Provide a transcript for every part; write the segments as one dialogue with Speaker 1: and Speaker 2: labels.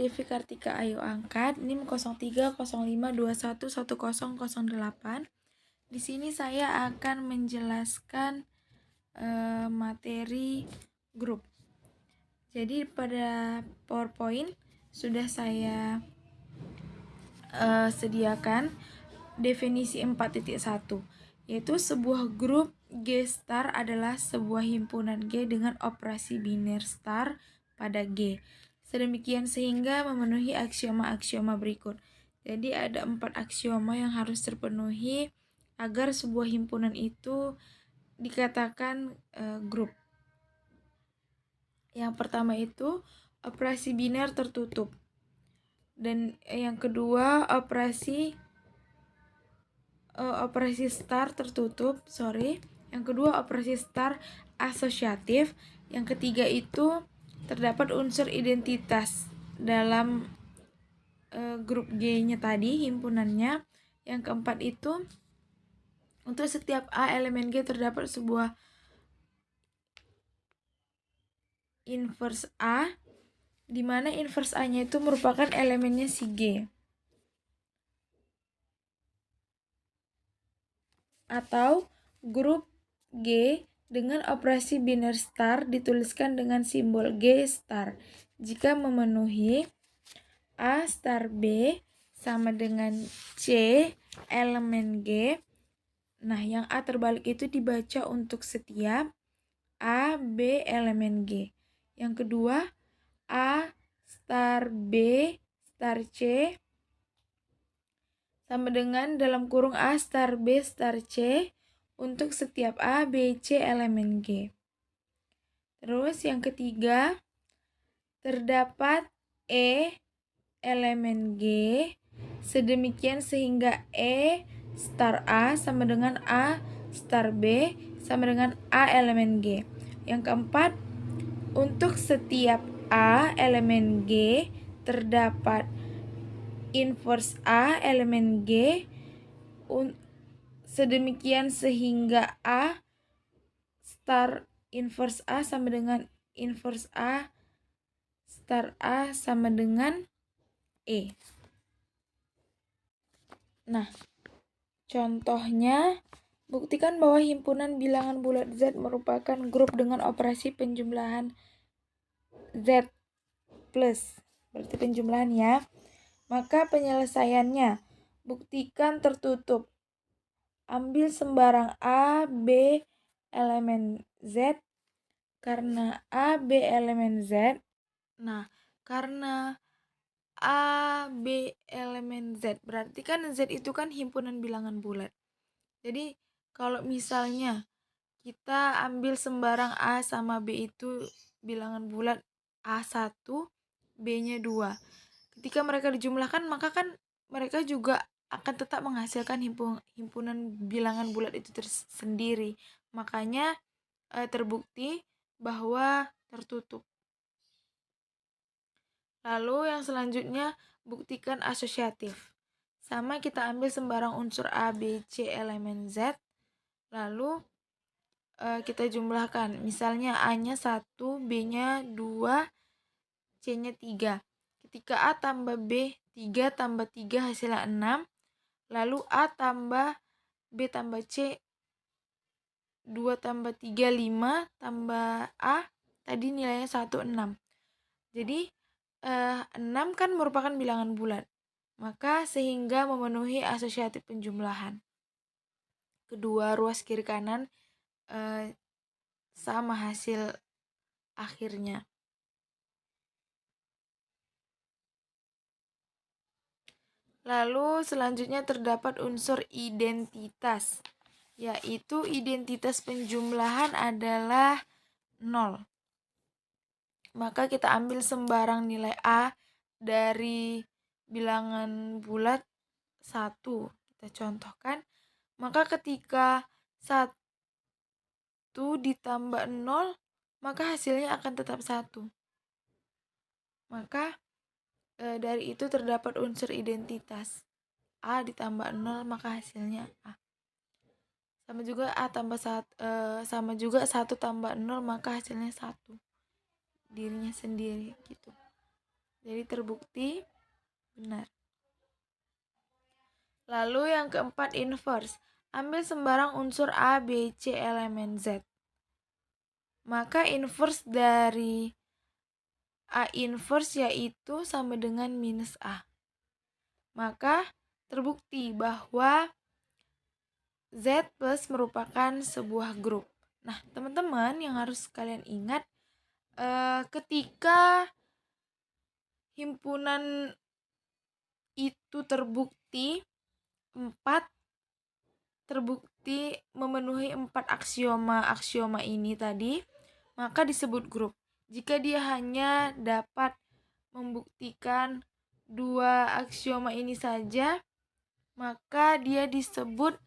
Speaker 1: Devi Kartika Ayu Angkat, NIM 0305211008. Di sini saya akan menjelaskan materi grup. Jadi pada PowerPoint sudah saya sediakan definisi 4.1, yaitu sebuah grup G star adalah sebuah himpunan G dengan operasi biner star pada G. Sedemikian sehingga memenuhi aksioma-aksioma berikut. Jadi ada 4 aksioma yang harus terpenuhi agar sebuah himpunan itu dikatakan grup. Yang pertama itu operasi biner tertutup. Dan yang kedua operasi star tertutup, Yang kedua operasi star asosiatif. Yang ketiga itu terdapat unsur identitas dalam grup G-nya tadi, himpunannya. Yang keempat itu untuk setiap A elemen G terdapat sebuah inverse A, di mana inverse A-nya itu merupakan elemennya si G. Atau grup G dengan operasi biner star dituliskan dengan simbol G star jika memenuhi A star B sama dengan C elemen G. Nah, yang A terbalik itu dibaca untuk setiap A, B elemen G. Yang kedua, A star B star C sama dengan dalam kurung A star B star C untuk setiap A, B, C elemen G. Terus yang ketiga, terdapat E elemen G sedemikian sehingga E star A sama dengan A star B sama dengan A elemen G. Yang keempat, untuk setiap A elemen G terdapat inverse A elemen G sedemikian sehingga A star inverse A sama dengan inverse A star A sama dengan E. Nah, contohnya, buktikan bahwa himpunan bilangan bulat Z merupakan grup dengan operasi penjumlahan Z plus. Berarti penjumlahan ya. Maka penyelesaiannya, buktikan tertutup. Ambil sembarang A, B elemen Z. Karena A, B elemen Z. Nah, karena A, B elemen Z, berarti kan Z itu kan himpunan bilangan bulat. Jadi kalau misalnya kita ambil sembarang A sama B itu bilangan bulat A1, B-nya 2. Ketika mereka dijumlahkan, maka kan mereka juga akan tetap menghasilkan himpunan bilangan bulat itu tersendiri. Makanya terbukti bahwa tertutup. Lalu yang selanjutnya, buktikan asosiatif. Sama, kita ambil sembarang unsur A, B, C elemen Z. Lalu kita jumlahkan. Misalnya A-nya 1, B-nya 2, C-nya 3. Ketika A tambah B, 3 tambah 3 hasilnya 6. Lalu A tambah B tambah C, 2 tambah 3, 5. Tambah A, tadi nilainya 1, 6. Jadi 6 kan merupakan bilangan bulat. Maka sehingga memenuhi asosiatif penjumlahan. Kedua ruas kiri kanan sama hasil akhirnya. Lalu selanjutnya terdapat unsur identitas, yaitu identitas penjumlahan adalah 0. Maka kita ambil sembarang nilai A dari bilangan bulat 1. Kita contohkan. Maka ketika 1 ditambah 0, maka hasilnya akan tetap 1. Maka dari itu terdapat unsur identitas. A ditambah 0 maka hasilnya A. Sama juga A tambah 1 sama juga 1 tambah 0 maka hasilnya 1. Dirinya sendiri gitu. Jadi terbukti benar. Lalu yang keempat, inverse. Ambil sembarang unsur A, B, C elemen Z. Maka inverse dari A inverse yaitu sama dengan minus A. Maka terbukti bahwa Z plus merupakan sebuah grup. Nah, teman-teman yang harus kalian ingat, ketika himpunan itu terbukti memenuhi 4 aksioma ini tadi, maka disebut grup. Jika dia hanya dapat membuktikan 2 aksioma ini saja, maka dia disebut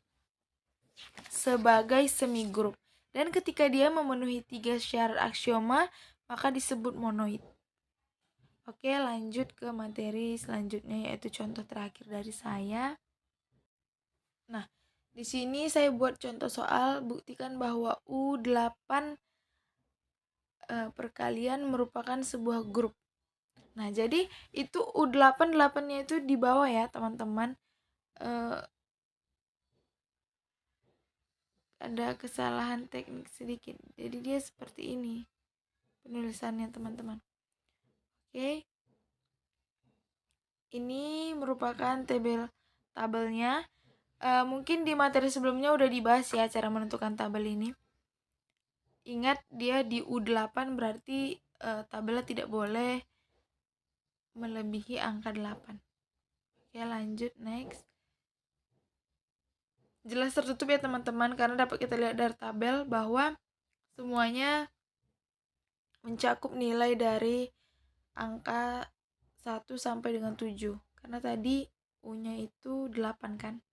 Speaker 1: sebagai semigrup. Dan ketika dia memenuhi 3 syarat aksioma, maka disebut monoid. Oke, lanjut ke materi selanjutnya, yaitu contoh terakhir dari saya. Nah, di sini saya buat contoh soal, buktikan bahwa U8 perkalian merupakan sebuah grup. Nah, jadi itu U8, 8-nya itu di bawah ya, teman-teman. Ada kesalahan teknik sedikit. Jadi dia seperti ini penulisannya, teman-teman. Oke. Ini merupakan tabelnya. Mungkin di materi sebelumnya udah dibahas ya cara menentukan tabel ini. Ingat dia di U8 berarti tabelnya tidak boleh melebihi angka 8. Oke, lanjut next. Jelas tertutup ya teman-teman, karena dapat kita lihat dari tabel bahwa semuanya mencakup nilai dari angka 1 sampai dengan 7. Karena tadi U-nya itu 8 kan.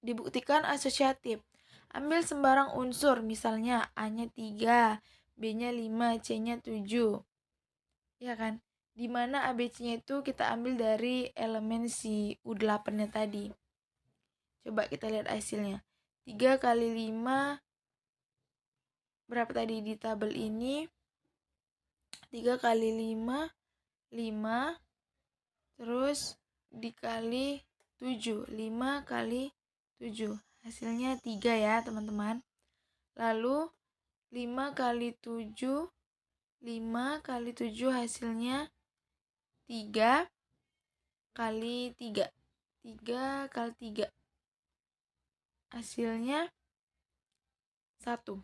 Speaker 1: Dibuktikan asosiatif. Ambil sembarang unsur, misalnya A-nya 3, B-nya 5, C-nya 7. Ya kan? Dimana A, B, C-nya itu kita ambil dari elemen si U8-nya tadi. Coba kita lihat hasilnya. 3 kali 5 berapa tadi di tabel ini? 3 kali 5 5, terus dikali 7, 5 kali 7, hasilnya 3 ya teman-teman. Lalu 5 kali 7 hasilnya 3 kali 3, 3 kali 3 hasilnya 1.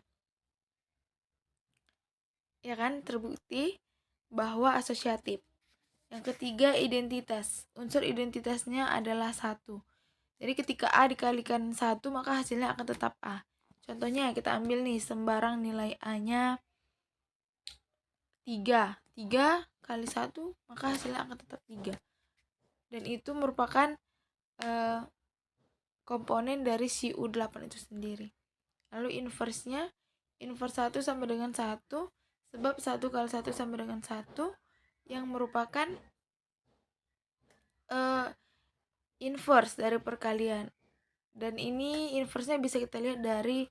Speaker 1: Ya kan, terbukti bahwa asosiatif. Yang ketiga, identitas. Unsur identitasnya adalah 1. Jadi ketika A dikalikan 1, maka hasilnya akan tetap A. Contohnya kita ambil nih, sembarang nilai A-nya 3. 3 kali 1, maka hasilnya akan tetap 3. Dan itu merupakan komponen dari si U8 itu sendiri. Lalu inverse-nya, inverse 1 sama dengan 1, sebab 1 kali 1 sama dengan 1, yang merupakan inverse dari perkalian. Dan ini inverse-nya bisa kita lihat dari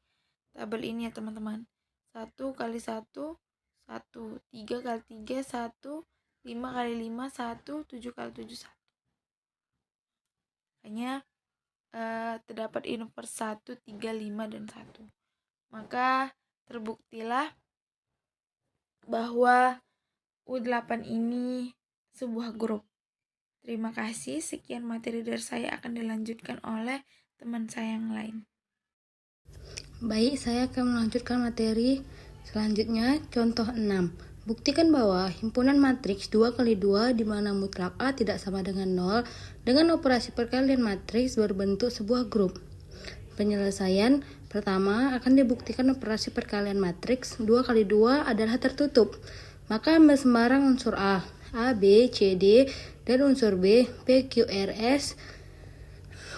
Speaker 1: tabel ini ya teman-teman. 1 kali 1, 1. 3 kali 3, 1. 5 kali 5, 1. 7 kali 7, 1. Makanya terdapat inverse 1, 3, 5, dan 1. Maka terbuktilah bahwa U8 ini sebuah grup. Terima kasih. Sekian materi dari saya, akan dilanjutkan oleh teman saya yang lain.
Speaker 2: Baik, saya akan melanjutkan materi selanjutnya. Contoh 6. Buktikan bahwa himpunan matriks 2 kali 2 di mana mutlak A tidak sama dengan 0 dengan operasi perkalian matriks berbentuk sebuah grup. Penyelesaian pertama akan dibuktikan operasi perkalian matriks 2 kali 2 adalah tertutup. Maka ambil sembarang unsur A, B, C, D, dan unsur B, P, Q, R, S,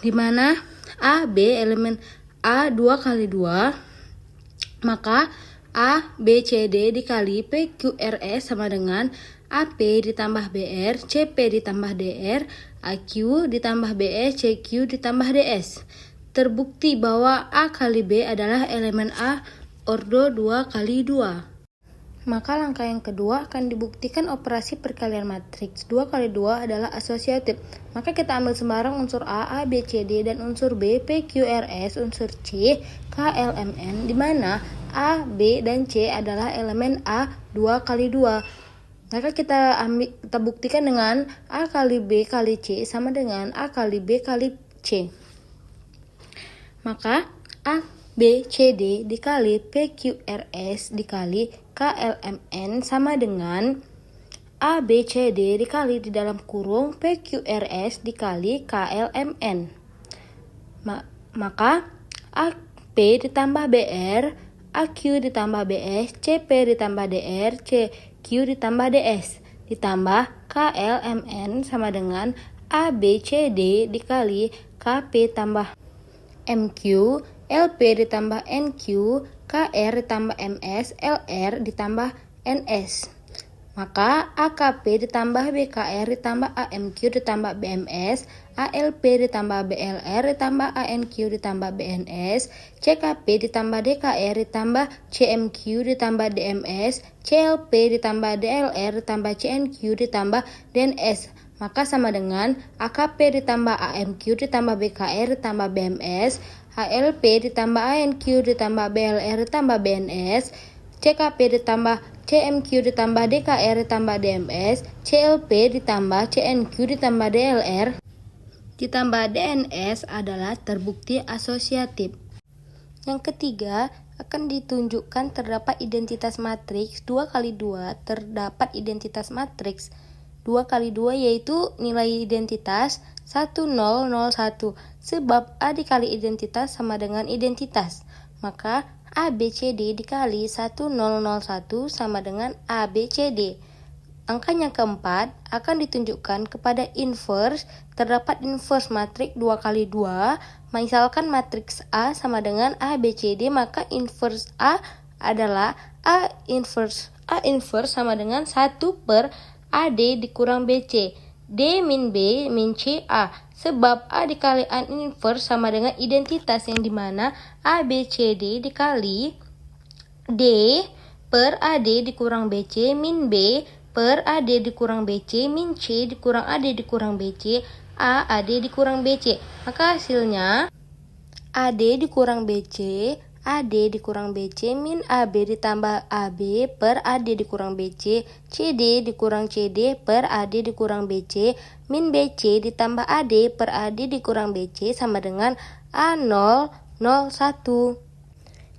Speaker 2: di mana A, B elemen A 2 kali 2, maka A, B, C, D dikali P, Q, R, S sama dengan AP ditambah BR, CP ditambah DR, AQ ditambah BS, CQ ditambah DS. Terbukti bahwa A kali B adalah elemen A ordo 2 kali 2. Maka langkah yang kedua akan dibuktikan operasi perkalian matriks. 2 kali 2 adalah asosiatif. Maka kita ambil sembarang unsur A, B, C, D, dan unsur B, P, Q, R, S, unsur C, K, L, M, N, di mana A, B, dan C adalah elemen A 2 kali 2. Maka kita buktikan dengan A kali B kali C sama dengan A kali B kali C. Maka A, B, C, D dikali P, Q, R, S dikali K, L, M, N sama dengan A, B, C, D dikali di dalam kurung P, Q, R, S dikali K, L, M, N. Maka A, P ditambah BR, AQ ditambah BS, CP ditambah DR, CQ ditambah DS ditambah KLMN sama dengan ABCD dikali KP tambah MQ, LP ditambah NQ, KR ditambah MS, LR ditambah NS. Maka AKP ditambah BKR ditambah AMQ ditambah BMS, ALP ditambah BLR ditambah ANQ ditambah BNS, CKP ditambah DKR ditambah CMQ ditambah DMS, CLP ditambah DLR ditambah CNQ ditambah DNS. Maka sama dengan AKP ditambah AMQ ditambah BKR ditambah BMS, ALP ditambah ANQ ditambah BLR ditambah BNS, CKP ditambah CMQ ditambah DKR ditambah DMS, CLP ditambah CNQ ditambah DLR ditambah DNS adalah terbukti asosiatif. Yang ketiga, akan ditunjukkan terdapat identitas matriks 2 kali 2 terdapat identitas matriks 2 kali 2 yaitu nilai identitas 1001 sebab A dikali identitas sama dengan identitas. Maka ABCD dikali 1001 sama dengan ABCD. Angka yang keempat akan ditunjukkan kepada inverse. Terdapat inverse matriks 2 kali 2. Misalkan matriks A sama dengan ABCD, maka inverse A adalah A inverse sama dengan 1 per AD dikurang BC. D min B min C A. Sebab A dikali A inverse sama dengan identitas yang dimana A, B, C, D dikali D per AD dikurang BC min B per AD dikurang BC min C dikurang AD dikurang BC A, AD dikurang BC. Maka hasilnya AD dikurang BC, AD dikurang BC min AB ditambah AB per AD dikurang BC, CD dikurang CD per AD dikurang BC, min BC ditambah AD per AD dikurang BC sama dengan A001.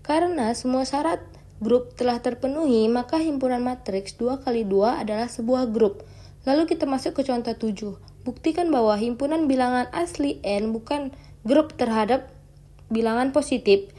Speaker 2: Karena semua syarat grup telah terpenuhi, maka himpunan matriks 2 kali 2 adalah sebuah grup. Lalu kita masuk ke contoh 7. Buktikan bahwa himpunan bilangan asli N bukan grup terhadap bilangan positif.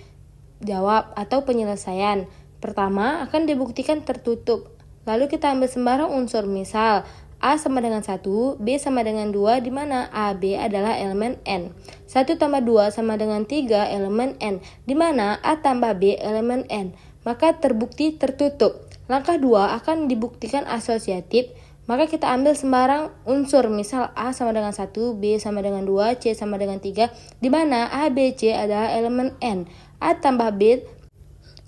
Speaker 2: Jawab atau penyelesaian. Pertama akan dibuktikan tertutup. Lalu kita ambil sembarang unsur, misal A sama dengan 1, B sama dengan 2, di mana A, B adalah elemen N. 1 tambah 2 sama dengan 3 elemen N, di mana A tambah B elemen N. Maka terbukti tertutup. Langkah 2 akan dibuktikan asosiatif. Maka kita ambil sembarang unsur, misal A sama dengan 1, B sama dengan 2, C sama dengan 3, di mana A, B, C adalah elemen N. A tambah B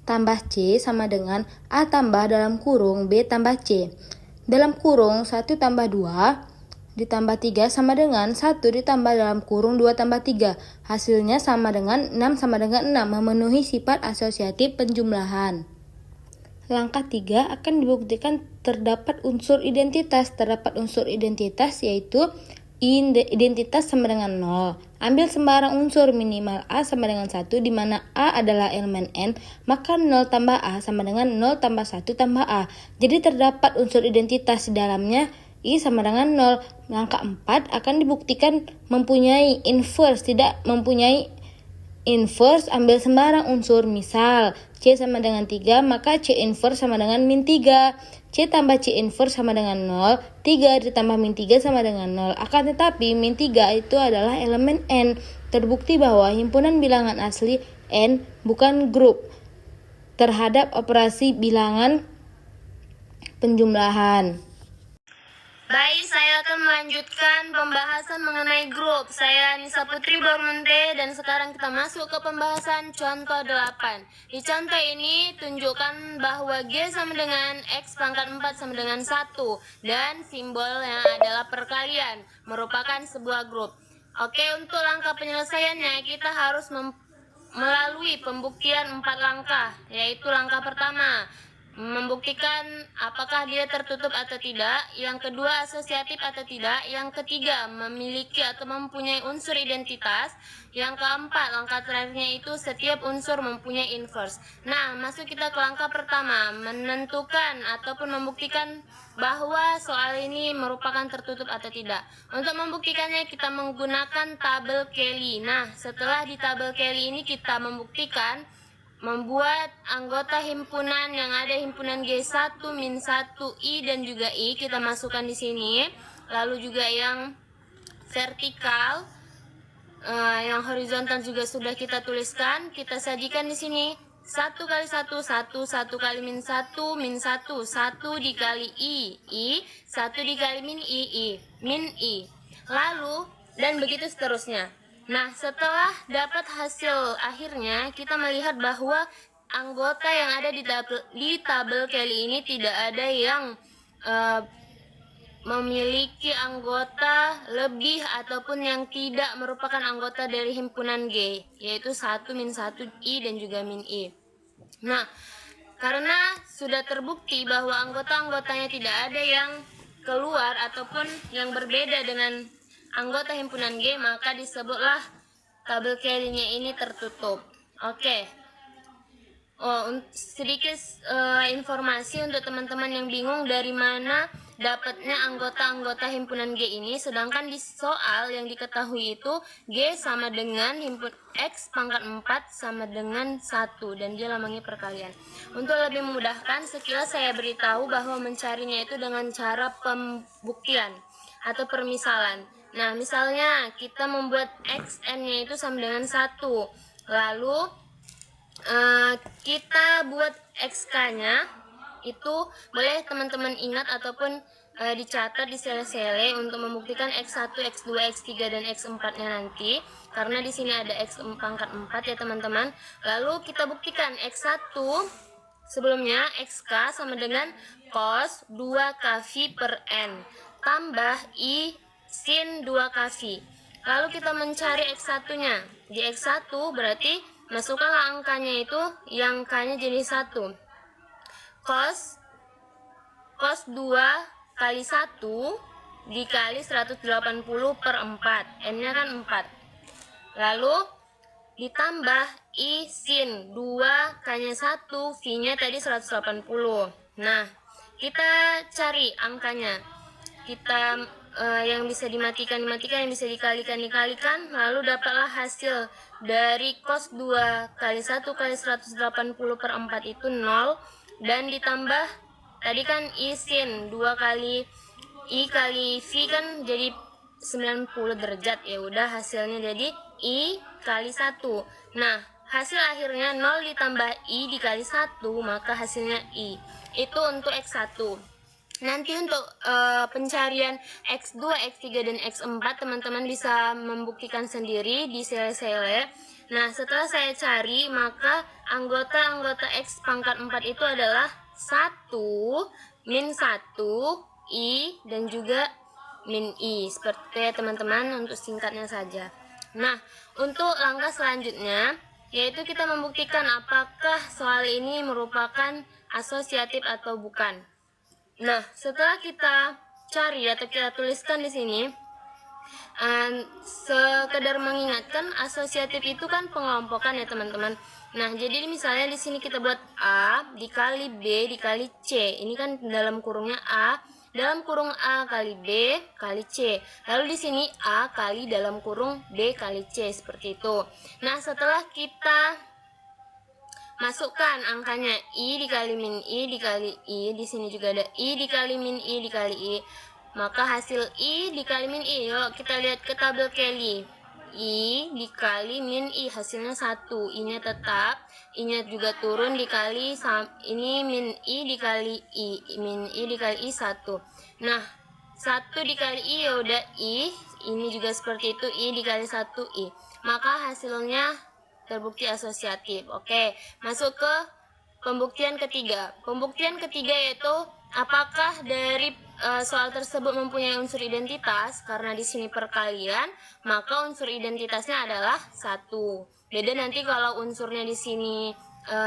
Speaker 2: tambah C sama dengan A tambah dalam kurung B tambah C. Dalam kurung 1 tambah 2 ditambah 3 sama dengan 1 ditambah dalam kurung 2 tambah 3. Hasilnya sama dengan 6 sama dengan 6, memenuhi sifat asosiatif penjumlahan. Langkah 3 akan dibuktikan terdapat unsur identitas. Terdapat unsur identitas yaitu identitas sama dengan 0. Ambil sembarang unsur, minimal A sama dengan 1, di mana A adalah elemen N, maka 0 tambah A sama dengan 0 tambah 1 tambah A. Jadi terdapat unsur identitas di dalamnya I sama dengan 0. Langkah 4 akan dibuktikan mempunyai inverse. Tidak mempunyai inverse, ambil sembarang unsur, misal C sama dengan 3, maka C inverse sama dengan min 3. C tambah C inverse sama dengan 0, 3 ditambah min 3 sama dengan 0. Akan tetapi min 3 itu adalah elemen N. Terbukti bahwa himpunan bilangan asli N bukan grup terhadap operasi bilangan penjumlahan.
Speaker 3: Baik, saya akan melanjutkan pembahasan mengenai grup. Saya Nisa Putri Bormunte dan sekarang kita masuk ke pembahasan contoh 8. Di contoh ini tunjukkan bahwa G sama dengan X pangkat 4 sama dengan 1 dan simbolnya adalah perkalian, merupakan sebuah grup. Oke, untuk langkah penyelesaiannya kita harus melalui pembuktian 4 langkah, yaitu langkah pertama membuktikan apakah dia tertutup atau tidak, yang kedua asosiatif atau tidak, yang ketiga memiliki atau mempunyai unsur identitas, yang keempat langkah terakhirnya itu setiap unsur mempunyai inverse. Nah, masuk kita ke langkah pertama, menentukan ataupun membuktikan bahwa soal ini merupakan tertutup atau tidak. Untuk membuktikannya kita menggunakan tabel Kelly. Nah, setelah di tabel Kelly ini kita membuktikan membuat anggota himpunan yang ada himpunan G1, Min1, I dan juga I kita masukkan di sini. Lalu juga yang vertikal, yang horizontal juga sudah kita tuliskan. Kita sajikan di sini 1 kali 1, 1, 1 kali min 1, min 1, 1 dikali I, 1 dikali min I, min I. Lalu, dan begitu seterusnya. Nah, setelah dapat hasil akhirnya, kita melihat bahwa anggota yang ada di tabel Kelly ini tidak ada yang memiliki anggota lebih ataupun yang tidak merupakan anggota dari himpunan G, yaitu 1, min 1, I dan juga min I. Nah, karena sudah terbukti bahwa anggota-anggotanya tidak ada yang keluar ataupun yang berbeda dengan anggota himpunan G, maka disebutlah tabel Kelly-nya ini tertutup. Oke. Sedikit informasi untuk teman-teman yang bingung dari mana dapatnya anggota-anggota himpunan G ini, sedangkan di soal yang diketahui itu G sama dengan X pangkat 4 sama dengan 1 dan dia lambangnya perkalian. Untuk lebih memudahkan, sekilas saya beritahu bahwa mencarinya itu dengan cara pembuktian atau permisalan. Nah, misalnya kita membuat XN-nya itu sama dengan 1. Lalu kita buat XK-nya itu boleh teman-teman ingat ataupun dicatat di sele-sele untuk membuktikan X1, X2, X3 dan X4-nya nanti, karena di sini ada X pangkat 4 ya teman-teman. Lalu kita buktikan X1 sebelumnya XK sama dengan cos 2kV per N tambah I sin 2kV. Lalu kita mencari X1-nya. Di X1 berarti masukkanlah angkanya itu yang K-nya jadi 1. Cos 2 kali 1 dikali 180 per 4. N-nya kan 4. Lalu ditambah I sin 2 K-nya 1, V-nya tadi 180. Nah, kita cari angkanya. Kita yang bisa dimatikan, yang bisa dikalikan, lalu dapatlah hasil dari cos 2 kali 1 kali 180 per 4 itu 0, dan ditambah tadi kan I sin 2 kali I kali V kan jadi 90 derajat, ya udah hasilnya jadi I kali 1. Nah, hasil akhirnya 0 ditambah I dikali 1, maka hasilnya I. Itu untuk X1. Nanti untuk pencarian X2, X3, dan X4 teman-teman bisa membuktikan sendiri di sele-sele. Nah, setelah saya cari, maka anggota-anggota X pangkat 4 itu adalah 1, min 1, I, dan juga min I. Seperti itu ya teman-teman, untuk singkatnya saja. Nah, untuk langkah selanjutnya, yaitu kita membuktikan apakah soal ini merupakan asosiatif atau bukan. Nah, setelah kita cari atau kita tuliskan di sini, sekedar mengingatkan, asosiatif itu kan pengelompokan ya teman-teman. Nah, jadi misalnya di sini kita buat A dikali B dikali C. Ini kan dalam kurungnya A, dalam kurung A kali B kali C. Lalu di sini A kali dalam kurung B kali C, seperti itu. Nah, setelah kita masukkan angkanya I dikali min I dikali I, di sini juga ada I dikali min I dikali I, maka hasil I dikali min I, yuk kita lihat ke tabel Kelly. I dikali min I hasilnya 1, I-nya tetap, I-nya juga turun dikali ini min I dikali I, min I dikali I 1. Nah, 1 dikali I ya udah I, ini juga seperti itu, I dikali 1 I. Maka hasilnya terbukti asosiatif. Oke, masuk ke pembuktian ketiga. Pembuktian ketiga yaitu apakah dari soal tersebut mempunyai unsur identitas. Karena di sini perkalian, maka unsur identitasnya adalah 1. Beda nanti kalau unsurnya di sini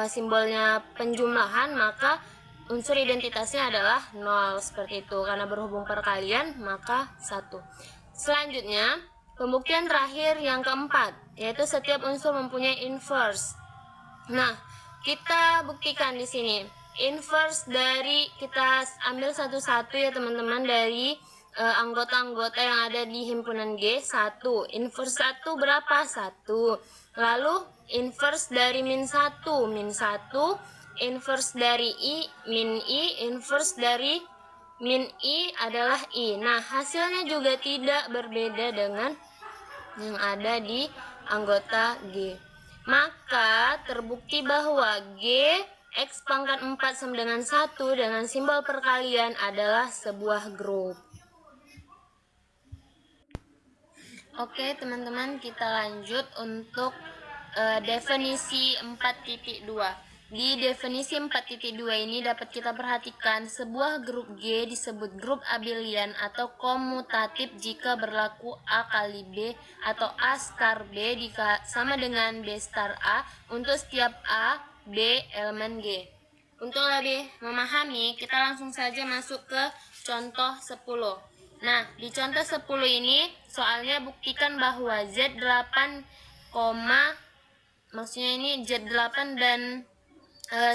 Speaker 3: simbolnya penjumlahan, maka unsur identitasnya adalah 0 seperti itu. Karena berhubung perkalian, maka 1. Selanjutnya, pembuktian terakhir yang keempat, yaitu setiap unsur mempunyai inverse. Nah, kita buktikan di sini. Inverse dari, kita ambil satu-satu ya teman-teman, dari anggota-anggota yang ada di himpunan G. 1. Inverse 1 berapa? 1. Lalu inverse dari min 1. Min 1. Inverse dari I. Min I. Inverse dari min I adalah I. Nah, hasilnya juga tidak berbeda dengan yang ada di anggota G. Maka terbukti bahwa G X pangkat 4 sama dengan 1 dengan simbol perkalian adalah sebuah grup. Oke teman-teman, kita lanjut untuk definisi 4.2. Di definisi 4.2 ini dapat kita perhatikan sebuah grup G disebut grup abelian atau komutatif jika berlaku A kali B atau A star B sama dengan B star A untuk setiap A, B elemen G. Untuk lebih memahami, kita langsung saja masuk ke contoh 10. Nah, di contoh 10 ini soalnya buktikan bahwa Z8, maksudnya ini Z8 dan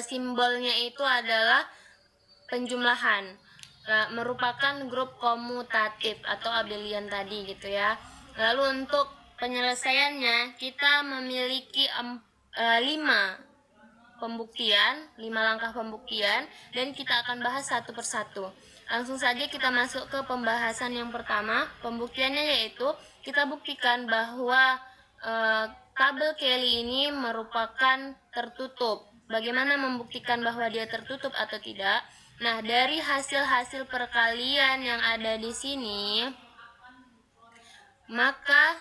Speaker 3: simbolnya itu adalah penjumlahan, merupakan grup komutatif atau abelian tadi gitu ya. Lalu untuk penyelesaiannya kita memiliki 5 langkah pembuktian, dan kita akan bahas satu persatu. Langsung saja kita masuk ke pembahasan yang pertama. Pembuktiannya yaitu kita buktikan bahwa tabel Kelly ini merupakan tertutup. Bagaimana membuktikan bahwa dia tertutup atau tidak? Nah, dari hasil-hasil perkalian yang ada di sini, maka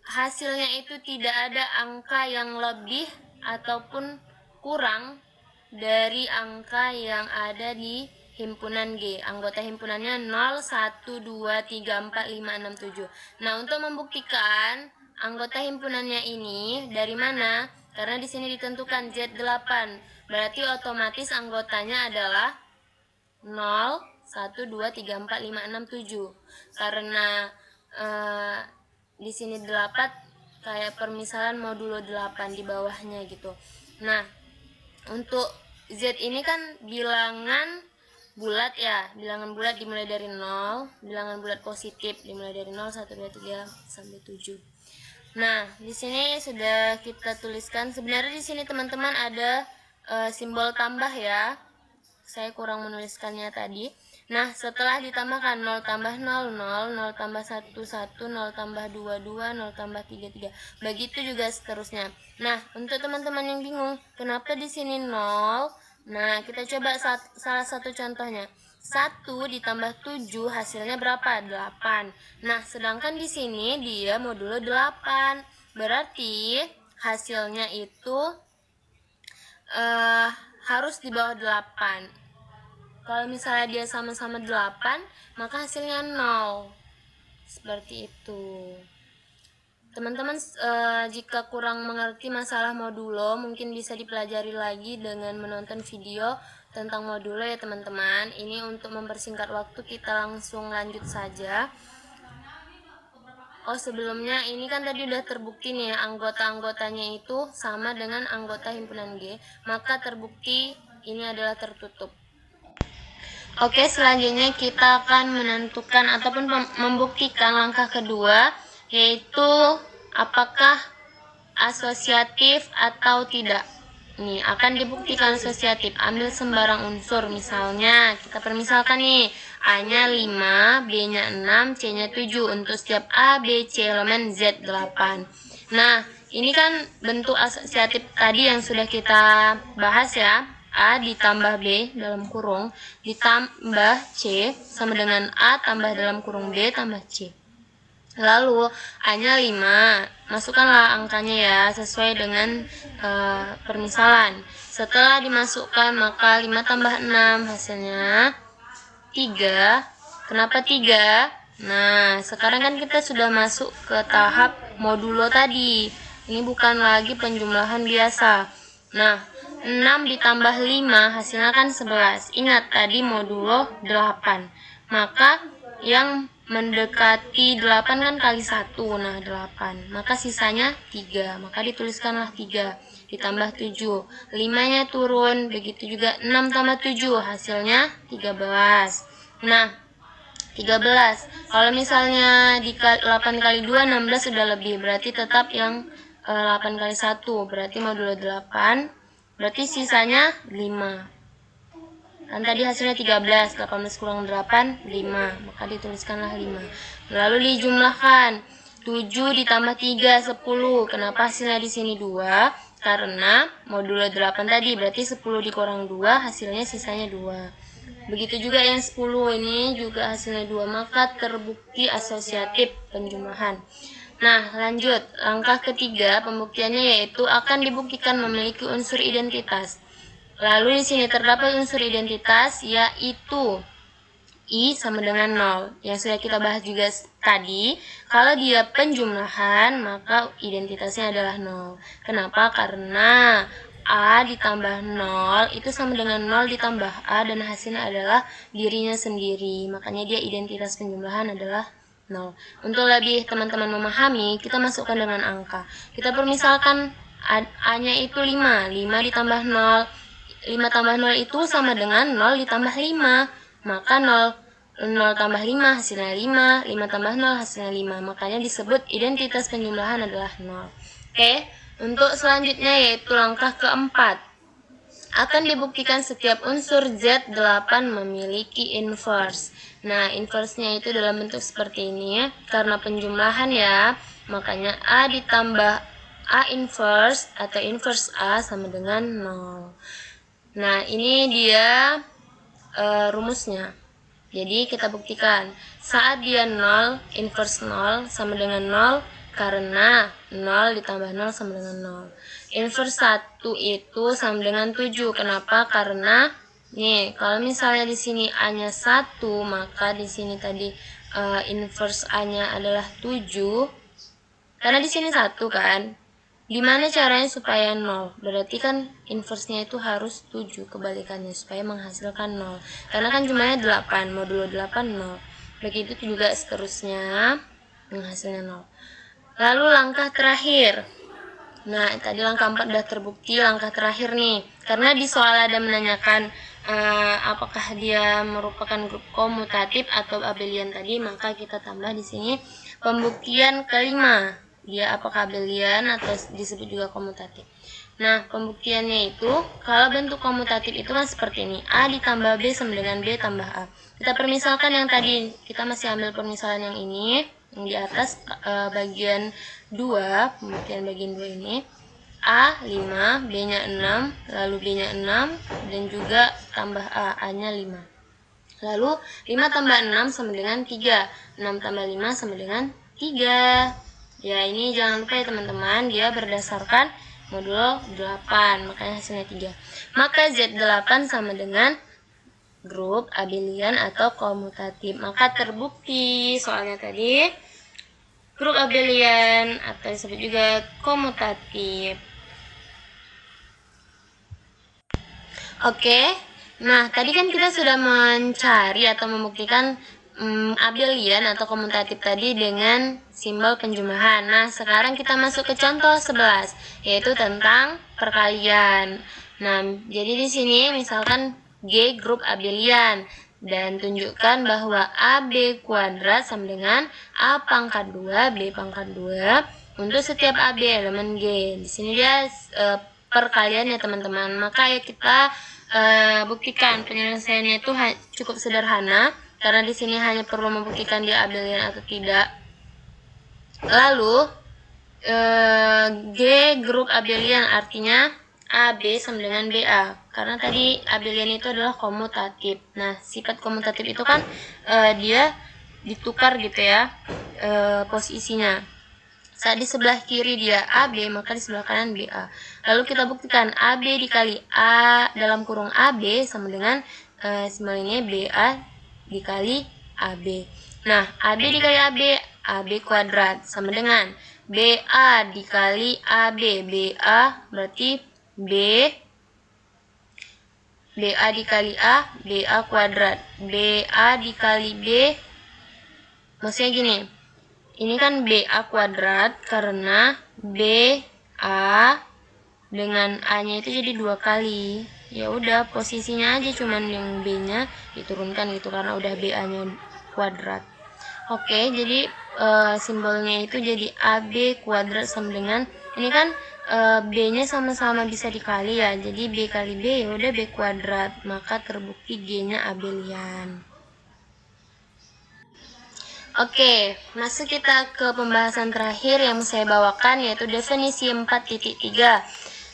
Speaker 3: hasilnya itu tidak ada angka yang lebih ataupun kurang dari angka yang ada di himpunan G. Anggota himpunannya 0, 1, 2, 3, 4, 5, 6, 7. Nah, untuk membuktikan anggota himpunannya ini dari mana? Karena di sini ditentukan Z8. Berarti otomatis anggotanya adalah 0, 1, 2, 3, 4, 5, 6, 7. Karena di sini 8 kayak permisalan modulo 8 di bawahnya gitu. Nah, untuk Z ini kan bilangan bulat ya. Bilangan bulat dimulai dari 0, bilangan bulat positif dimulai dari 0, 1, 2, 3 sampai 7. Nah, di sini sudah kita tuliskan. Sebenarnya di sini teman-teman ada simbol tambah ya. Saya kurang menuliskannya tadi. Nah, setelah ditambahkan 0 tambah 0, 0, 0 tambah 1, 1, 0 tambah 2, 2, 0 tambah 3, 3. Begitu juga seterusnya. Nah, untuk teman-teman yang bingung, kenapa di sini 0? Nah, kita coba salah satu contohnya. 1 ditambah 7 hasilnya berapa? 8. Nah, sedangkan di sini dia modulo 8. Berarti hasilnya itu harus di bawah 8. Kalau misalnya dia sama-sama 8, maka hasilnya 0. Seperti itu. Teman-teman jika kurang mengerti masalah modulo, mungkin bisa dipelajari lagi dengan menonton video tentang modulo ya teman-teman. Ini untuk mempersingkat waktu, kita langsung lanjut saja. Oh, sebelumnya ini kan tadi udah terbukti nih anggota-anggotanya itu sama dengan anggota himpunan G, maka terbukti ini adalah tertutup. Oke, selanjutnya kita akan menentukan ataupun membuktikan langkah kedua, yaitu apakah asosiatif atau tidak. Nih, akan dibuktikan asosiatif. Ambil sembarang unsur, misalnya kita permisalkan nih, A-nya 5, B-nya 6, C-nya 7 untuk setiap A, B, C elemen Z8. Nah, ini kan bentuk asosiatif tadi yang sudah kita bahas ya. A ditambah B dalam kurung ditambah C sama dengan A tambah dalam kurung B tambah C. Lalu A-nya 5, masukkanlah angkanya ya sesuai dengan permisalan. Setelah dimasukkan maka 5 tambah 6 hasilnya 3. Kenapa 3? Nah, sekarang kan kita sudah masuk ke tahap modulo tadi. Ini bukan lagi penjumlahan biasa. Nah, 6 ditambah 5 hasilnya kan 11. Ingat tadi modulo 8. Maka yang mendekati 8 kan kali 1. Nah, 8. Maka sisanya 3. Maka dituliskanlah 3 ditambah 7. 5-nya turun. Begitu juga 6 tambah 7 hasilnya 13. Nah, 13. Kalau misalnya di 8 kali 2 16 sudah lebih, berarti tetap yang 8 kali 1, berarti modulo 8, berarti sisanya 5. Kan tadi hasilnya 13, 18 kurang 8, 5, maka dituliskanlah 5. Lalu dijumlahkan, 7 ditambah 3, 10. Kenapa hasilnya di sini 2? Karena modulo 8 tadi, berarti 10 dikurang 2, hasilnya sisanya 2. Begitu juga yang 10 ini juga hasilnya 2, maka terbukti asosiatif penjumlahan. Nah, lanjut. Langkah ketiga pembuktiannya yaitu akan dibuktikan memiliki unsur identitas. Lalu di sini terdapat unsur identitas yaitu I sama dengan 0. Yang sudah kita bahas juga tadi, kalau dia penjumlahan maka identitasnya adalah 0. Kenapa? Karena A ditambah 0 itu sama dengan 0 ditambah A dan hasilnya adalah dirinya sendiri. Makanya dia identitas penjumlahan adalah 0. Untuk lebih teman-teman memahami, kita masukkan dengan angka. Kita permisalkan A-nya itu 5. 5 ditambah 0. 5 tambah 0 itu sama dengan 0 ditambah 5. Maka 0 tambah 5 hasilnya 5. 5 tambah 0 hasilnya 5. Makanya disebut identitas penjumlahan adalah 0. Oke. Untuk selanjutnya yaitu langkah keempat. Akan dibuktikan setiap unsur Z8 memiliki inverse. Nah, inverse-nya itu dalam bentuk seperti ini. Karena penjumlahan ya, makanya A ditambah A inverse atau inverse A sama dengan 0. Nah, ini dia rumusnya. Jadi kita buktikan. Saat dia 0, inverse 0 sama dengan 0. Karena 0 ditambah 0 sama dengan 0. Inverse 1 itu sama dengan 7. Kenapa? Karena nih, kalau misalnya di sini A-nya 1, maka di sini tadi inverse A-nya adalah 7. Karena di sini 1 kan. Gimana caranya supaya 0? Berarti kan inverse-nya itu harus 7 kebalikannya supaya menghasilkan 0. Karena kan jumlahnya 8, modulo 8 0. Begitu juga seterusnya menghasilkan 0. Lalu langkah terakhir. Nah, tadi langkah 4 sudah terbukti, langkah terakhir nih. Karena di soal ada menanyakan apakah dia merupakan grup komutatif atau abelian tadi, maka kita tambah di sini pembuktian kelima. Dia apakah abelian atau disebut juga komutatif. Nah, pembuktiannya itu kalau bentuk komutatif itu kan seperti ini. A ditambah B sama dengan B tambah A. Kita permisalkan yang tadi, kita masih ambil permisalan yang ini. Yang di atas bagian 2, pembuktian bagian 2 ini A 5, B nya 6, lalu B nya 6 dan juga tambah A nya 5. Lalu 5 tambah 6 sama dengan 3, 6 tambah 5 sama dengan 3. Ya, ini jangan lupa ya teman-teman, dia berdasarkan modulo 8, makanya hasilnya 3. Maka Z8 sama dengan grup abelian atau komutatif. Maka terbukti soalnya tadi grup abelian atau disebut juga komutatif. Oke. Nah, tadi kan kita sudah mencari atau membuktikan abelian atau komutatif tadi dengan simbol penjumlahan. Nah, sekarang kita masuk ke contoh 11, yaitu tentang perkalian. Nah, jadi di sini misalkan G grup abelian dan tunjukkan bahwa AB kuadrat sama dengan A pangkat 2 B pangkat 2 untuk setiap AB elemen G. Di sini dia perkalian ya teman-teman. Maka ya kita buktikan penyelesaiannya itu cukup sederhana karena di sini hanya perlu membuktikan dia abelian atau tidak. Lalu G grup abelian artinya AB sama dengan BA. Karena tadi abelian itu adalah komutatif. Nah, sifat komutatif itu kan dia ditukar gitu ya posisinya. Saat di sebelah kiri dia AB, maka di sebelah kanan BA. Lalu kita buktikan AB dikali A dalam kurung AB sama dengan simbol ini BA dikali AB. Nah, AB dikali AB, AB kuadrat sama dengan BA dikali AB. BA berarti BA dikali A, BA kuadrat. BA dikali B, maksudnya gini, ini kan BA kuadrat karena BA dengan A-nya itu jadi 2 kali. Ya udah, posisinya aja cuman yang B-nya diturunkan gitu karena udah BA-nya kuadrat. Oke, jadi simbolnya itu jadi AB kuadrat sama dengan, ini kan B-nya sama-sama bisa dikali ya, jadi B kali B ya udah B kuadrat, maka terbukti G-nya abelian. Oke, masuk kita ke pembahasan terakhir yang saya bawakan, yaitu definisi 4.3.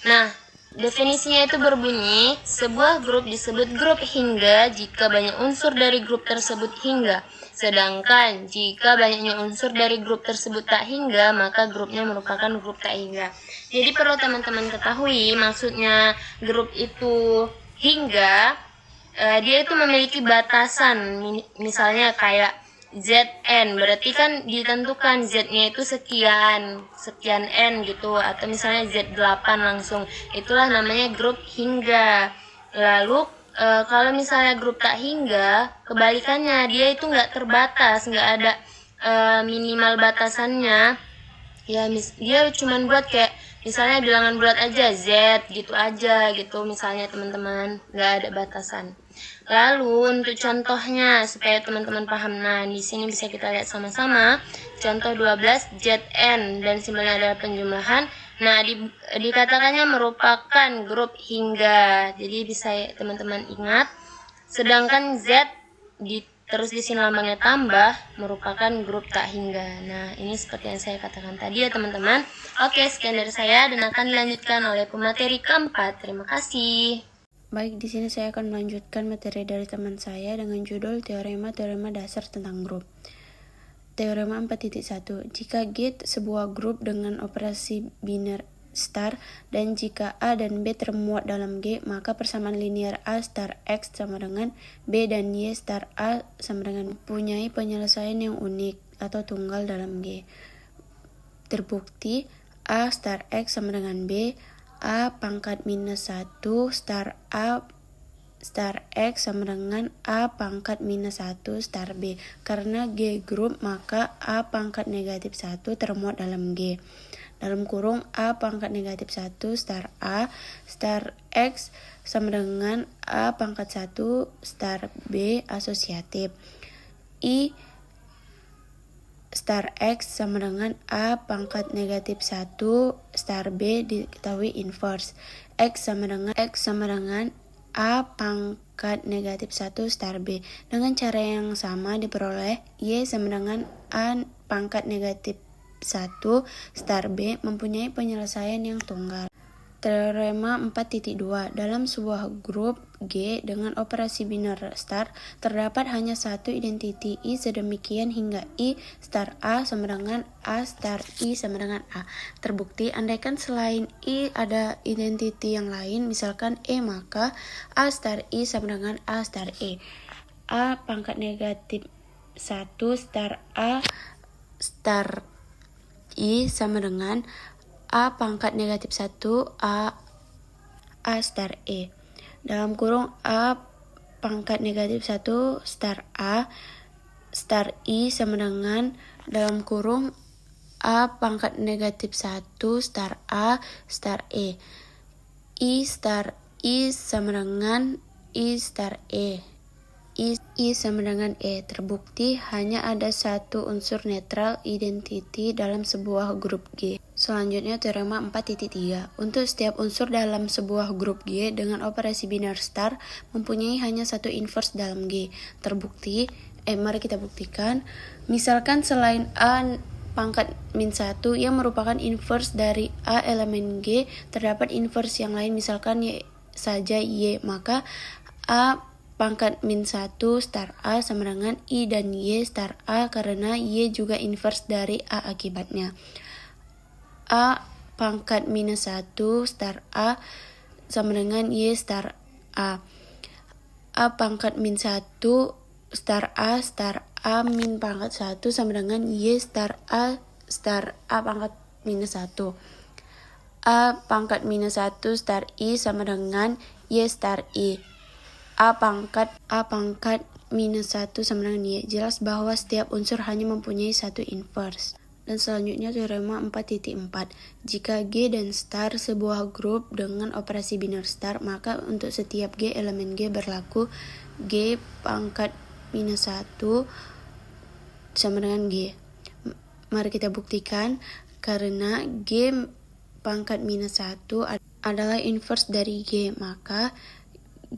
Speaker 3: Nah, definisinya itu berbunyi, sebuah grup disebut grup hingga jika banyak unsur dari grup tersebut hingga. Sedangkan jika banyaknya unsur dari grup tersebut tak hingga, maka grupnya merupakan grup tak hingga. Jadi perlu teman-teman ketahui, maksudnya grup itu hingga, dia itu memiliki batasan, misalnya kayak ZN, berarti kan ditentukan Z-nya itu sekian N gitu, atau misalnya Z8 langsung, itulah namanya grup hingga. Lalu kalau misalnya grup tak hingga, kebalikannya, dia itu nggak terbatas, nggak ada minimal batasannya ya, dia cuman buat kayak misalnya bilangan bulat aja, Z gitu aja gitu misalnya teman-teman, nggak ada batasan. Lalu untuk contohnya supaya teman-teman paham, nah di sini bisa kita lihat sama-sama contoh 12 ZN dan simbolnya adalah penjumlahan. Nah dikatakannya merupakan grup hingga, jadi bisa teman-teman ingat. Sedangkan Z terus di sini lambangnya tambah, merupakan grup tak hingga. Nah ini seperti yang saya katakan tadi ya teman-teman. Oke, sekian dari saya dan akan dilanjutkan oleh pemateri keempat. Terima kasih.
Speaker 2: Baik, di sini saya akan melanjutkan materi dari teman saya dengan judul Teorema Dasar tentang Grup. Teorema 4.1. Jika G sebuah grup dengan operasi biner star dan jika A dan B termuat dalam G, maka persamaan linear A star X sama dengan B dan Y star A sama dengan mempunyai penyelesaian yang unik atau tunggal dalam G. Terbukti A star X sama dengan B, A pangkat minus 1 star A star X sama dengan A pangkat minus 1 star B. Karena G grup, maka A pangkat negatif 1 termuat dalam G. Dalam kurung A pangkat negatif 1 star A star X sama dengan A pangkat 1 star B asosiatif. I star X sama dengan A pangkat negatif 1 star B diketahui inverse. X sama dengan A pangkat negatif 1 star B. Dengan cara yang sama diperoleh Y sama dengan A pangkat negatif 1 star B mempunyai penyelesaian yang tunggal. Teorema 4.2. Dalam sebuah grup G dengan operasi biner star, terdapat hanya satu identiti I sedemikian hingga I star A sama dengan A star I sama dengan A. Terbukti, andaikan selain I ada identiti yang lain, misalkan E, maka A star I sama dengan A star E. A pangkat negatif 1 star A star I sama dengan A pangkat negatif 1 A star E. Dalam kurung A pangkat negatif 1 star A star I sama dengan dalam kurung A pangkat negatif 1 star A star E. I star I sama dengan I star E. I sama dengan E. Terbukti hanya ada satu unsur netral identity dalam sebuah grup G. Selanjutnya teorema 4.3. Untuk setiap unsur dalam sebuah grup G dengan operasi biner star mempunyai hanya satu inverse dalam G. Terbukti, mari kita buktikan. Misalkan selain A
Speaker 4: pangkat min 1 yang merupakan inverse dari A elemen G. Terdapat inverse yang lain, misalkan saja Y, maka A pangkat min 1 star A sama dengan I dan Y star A karena Y juga inverse dari A akibatnya. A pangkat minus 1 star A sama dengan Y star A. A pangkat min 1 star A min pangkat 1 sama dengan Y star A pangkat minus 1. A pangkat minus 1 star I sama dengan Y star I. A pangkat minus 1 sama dengan Y. Jelas bahwa setiap unsur hanya mempunyai satu inverse. Dan selanjutnya teorema 4.4. Jika G dan star sebuah grup dengan operasi biner star, maka untuk setiap G elemen G berlaku G pangkat minus 1 sama dengan G. Mari kita buktikan. Karena G pangkat minus 1 adalah inverse dari G, maka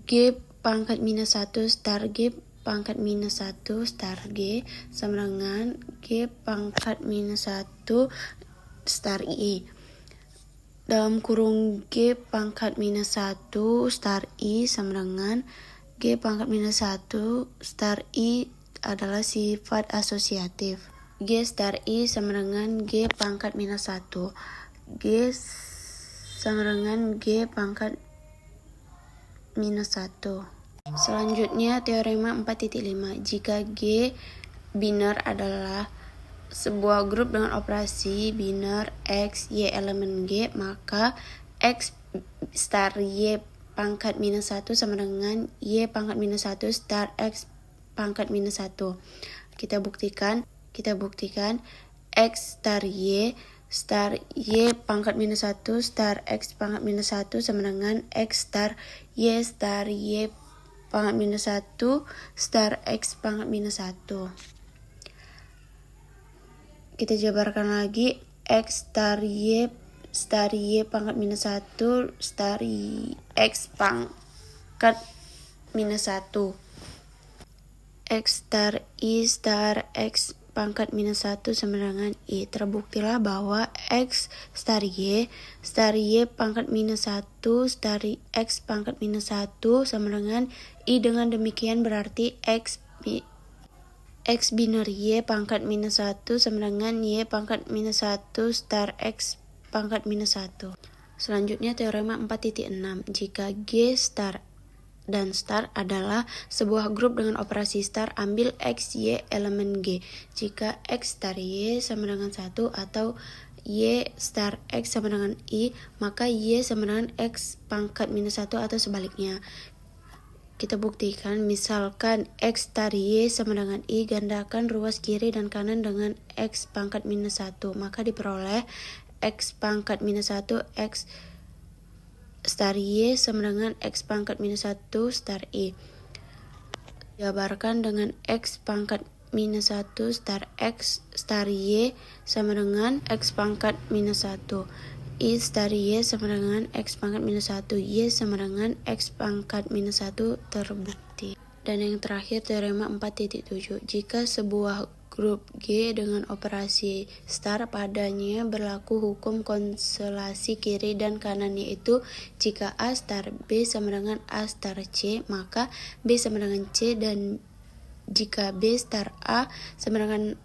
Speaker 4: G pangkat minus 1 star G pangkat minus 1 star G sama dengan G pangkat minus 1 star I. Dalam kurung G pangkat minus 1 star I sama dengan G pangkat minus 1 star I adalah sifat asosiatif. G star I sama dengan G pangkat minus 1. G sama dengan G pangkat minus 1. Selanjutnya teorema 4.5. Jika G biner adalah sebuah grup dengan operasi biner X, Y elemen G, maka X star Y pangkat minus 1 sama dengan Y pangkat minus 1 star X pangkat minus 1. Kita buktikan X star Y pangkat minus 1 star X pangkat minus 1 sama dengan X star Y pangkat minus 1 star X pangkat minus 1. Kita jabarkan lagi X star Y pangkat minus 1 star X pangkat minus 1. X star I star X pangkat minus 1 sama dengan I. Terbuktilah bahwa X star Y pangkat minus 1 star X pangkat minus 1 sama dengan I. Dengan demikian berarti X biner Y pangkat minus 1 sama dengan Y pangkat minus 1 star X pangkat minus 1. Selanjutnya teorema 4.6. Jika G star dan star adalah sebuah grup dengan operasi star, ambil X, Y elemen G. Jika X star Y sama dengan 1 atau Y star X sama dengan I, maka Y sama dengan X pangkat minus 1 atau sebaliknya. Kita buktikan, misalkan X star Y sama dengan I, gandakan ruas kiri dan kanan dengan X pangkat minus 1, maka diperoleh X pangkat minus 1 X star Y sama dengan X pangkat minus 1 star I. Jabarkan dengan X pangkat minus 1 star X star Y sama dengan X pangkat minus 1. I star Y sama dengan X pangkat minus 1. Y sama dengan X pangkat minus 1 terbukti. Dan yang terakhir teorema 4.7. Jika sebuah grup G dengan operasi star, padanya berlaku hukum konstelasi kiri dan kanan, yaitu jika A star B sama dengan A star C, maka B sama dengan C, dan jika B star A sama dengan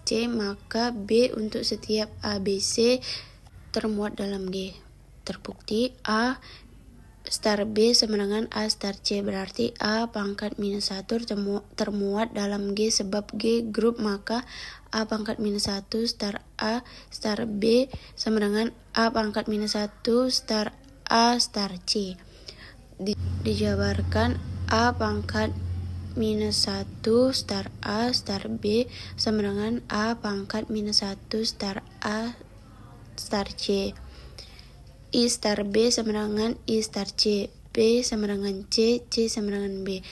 Speaker 4: C, maka B untuk setiap A, B, C termuat dalam G. Terbukti A star B sama dengan A star C, berarti A pangkat minus 1 termuat dalam G. Sebab G grup, maka A pangkat minus 1 star A star B sama dengan A pangkat minus 1 star A star C. Dijabarkan A pangkat minus 1 star A star B sama dengan A pangkat minus 1 star A star C. I star B sama dengan I star C, B sama dengan C, C sama dengan B.